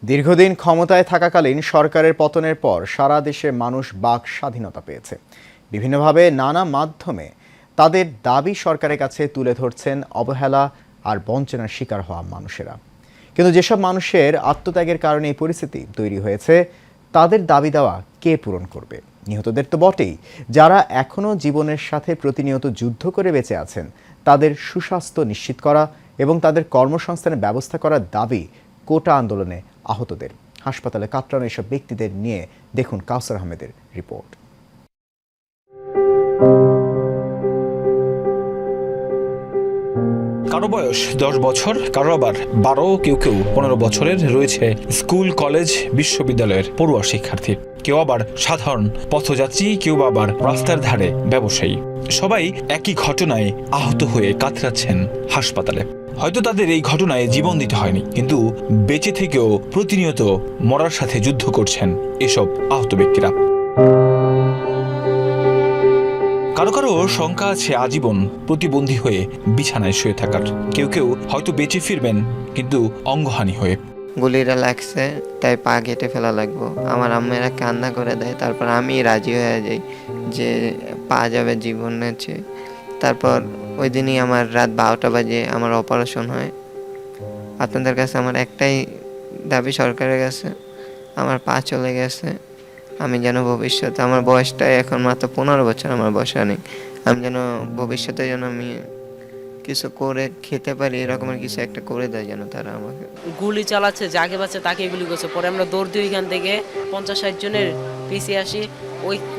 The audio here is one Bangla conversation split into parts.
দীর্ঘদিন ক্ষমতায় থাকাকালীন সরকারের পতনের পর সারা দেশে মানুষ বাক স্বাধীনতা পেয়েছে। বিভিন্নভাবে নানা মাধ্যমে তাদের দাবি সরকারের কাছে তুলে ধরছেন অবহেলা আর বঞ্চনার শিকার হওয়া মানুষেরা। কিন্তু যেসব মানুষের আত্মত্যাগের কারণে এই পরিস্থিতি তৈরি হয়েছে, তাদের দাবি দেওয়া কে পূরণ করবে? নিহতদের তো বটেই, যারা এখনও জীবনের সাথে প্রতিনিয়ত যুদ্ধ করে বেঁচে আছেন তাদের সুস্বাস্থ্য নিশ্চিত করা এবং তাদের কর্মসংস্থানের ব্যবস্থা করার দাবি কোটা আন্দোলনে আহতদের। হাসপাতালে কাতরানো এসব ব্যক্তিদের নিয়ে দেখুন কাউসার আহমেদের রিপোর্ট। কারো বয়স 10 বছর, কারো আবার 12, কেউ 15 বছরের। রয়েছে স্কুল, কলেজ, বিশ্ববিদ্যালয়ের পড়ুয়া শিক্ষার্থী, কেউ আবার সাধারণ পথযাত্রী, কেউ আবার রাস্তার ধারে ব্যবসায়ী। সবাই একই ঘটনায় আহত হয়ে কাতরাচ্ছেন হাসপাতালে। হয়তো তাদের এই ঘটনায় জীবন দিতে হয়নি, কিন্তু বেঁচে থেকেও প্রতিনিয়ত মরার সাথে যুদ্ধ করছেন এসব আহত ব্যক্তিরা। কারো কারো শঙ্কা আছে আজীবন প্রতিবন্ধী হয়ে বিছানায় শুয়ে থাকার। কেউ হয়তো বেঁচে ফিরবেন, কিন্তু অঙ্গহানি হয়ে। গুলিটা লাগছে তাই পা কেটে ফেলা লাগবো। আমার আম্মেরা কান্না করে দেয়, তারপর আমি রাজি হয়ে যাই যে পা যাবে জীবন নেছে। তারপর ওই দিনই আমার রাত 12টা বাজে আমার অপারেশন হয়। আপনাদের কাছে আমার একটাই দাবি সরকারের কাছে, আমার পা চলে গেছে, আমি যেন ভবিষ্যতে, আমার বয়সটা এখন মাত্র 15 বছর, আমার বয়স নেই, আমি যেন ভবিষ্যতে যেন আমি কিছু করে খেতে পারি, এরকমের কিছু একটা করে দেয় যেন তারা আমাকে। গুলি চালাচ্ছে, যাকে পাচ্ছে তাকে গুলি করছে। পরে আমরা দৌড় দিই, ওইখান থেকে 50-60 জনের পিছিয়ে আসি।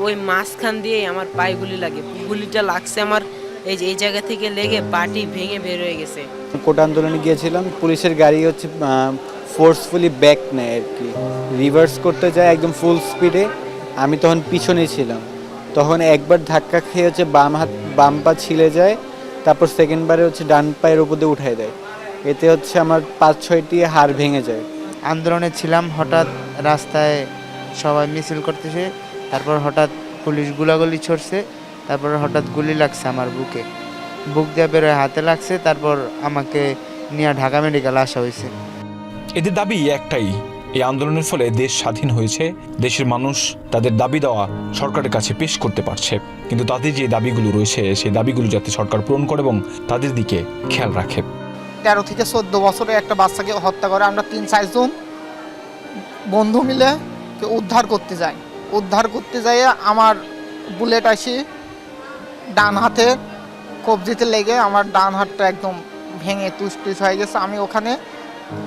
ওই মাঝখান দিয়ে আমার পায়ে গুলি লাগে। গুলিটা লাগছে আমার এই জায়গা থেকে লেগে পাটি ভেঙে বের হয়ে গেছে। কোটা আন্দোলনে গিয়েছিলাম, পুলিশের গাড়ি ফোর্সফুলি ব্যাক নেয় আর কি, রিভার্স করতে যায় একদম ফুল স্পিডে। আমি তখন পিছনে ছিলাম, তখন একবার ধাক্কা খেয়ে বাম পা ছিলে যায়, তারপর সেকেন্ডবারে ডান পায়ের উপর দিয়ে উঠাই দেয়। এতে আমার 5-6টি হাড় ভেঙে যায়। আন্দোলনে ছিলাম, হঠাৎ রাস্তায় সবাই মিছিল করতেছে, তারপর হঠাৎ পুলিশ গুলাগুলি ছড়ছে, তারপর হঠাৎ গুলি লাগছে আমার বুক দিয়ে বেরোয় হাতে লাগছে। তারপর আমাকে নিয়ে ঢাকা মেডিকেল আসা হয়েছে। এদের দাবি একটাই, এই আন্দোলনের ফলে দেশ স্বাধীন হয়েছে, দেশের মানুষ তাদের দাবি দেওয়া সরকারের কাছে পেশ করতে পারছে। কিন্তু তাদের যে দাবিগুলো রয়েছে, সেই দাবিগুলো যাতে সরকার পূরণ করে এবং তাদের দিকে খেয়াল রাখে। 13 থেকে 14 বছরের একটা বাচ্চাকে হত্যা করে আমরা 3-4 জন বন্ধু মিলে উদ্ধার করতে যাই আমার বুলেট আসি ডান হাতে কবজিতে লেগে আমার ডান হাতটা একদম ভেঙে তুষ হয়ে গেছে। আমি ওখানে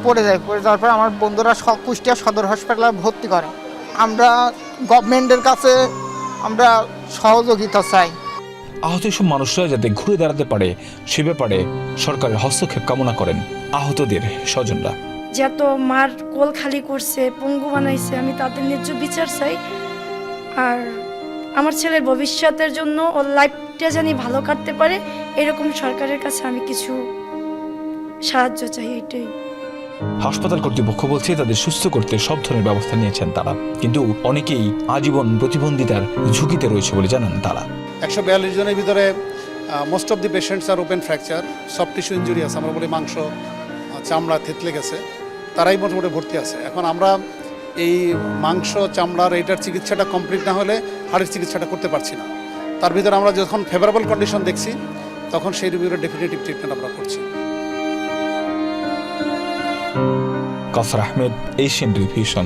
পড়ে যাওয়ার পর আমার বন্ধুরা কুষ্টিয়া সদর হাসপাতালে ভর্তি করে। আমরা গভর্নমেন্টের কাছে আমরা সহযোগিতা চাই। আহত সব মানুষরা যাতে ঘুরে দাঁড়াতে পারে, সে ব্যাপারে সরকারের হস্তক্ষেপ কামনা করেন আহতদের স্বজনরা। যত মার কোল খালি করছে, পঙ্গু বানাইছে, আমি তাদের ন্যায্য বিচার চাই। আর আমার ছেলের ভবিষ্যতের জন্য ওর লাইফটা জানি ভালো কাটতে পারে, এরকম সরকারের কাছে আমি কিছু সাহায্য চাই, এটাই। হাসপাতাল কর্তৃপক্ষ বলছে তাদের সুস্থ করতে সব ধরনের ব্যবস্থা নিয়েছেন তারা, কিন্তু অনেকেই আজীবন প্রতিবন্ধিতার ঝুঁকিতে রয়েছে বলে জানান তারা। 142 জনের ভিতরে মোস্ট অফ দি পেশেন্টস আর open fracture, soft tissue injury আছে, আমরা বলি মাংস চামড়া থেতলে গেছে, তারাই মোটামুটি ভর্তি আছে। এখন আমরা এই মাংস চামড়ার এইটার চিকিৎসাটা কমপ্লিট না হলে হাড়ের চিকিৎসাটা করতে পারছি না। তার ভিতরে আমরা যখন ফেভারেবল কন্ডিশন দেখছি, তখন সেই রোগীর ডেফিনেটিভ ট্রিটমেন্ট আমরা করছি। কাউসার আহমেদ, এশিয়ান টেলিভিশন।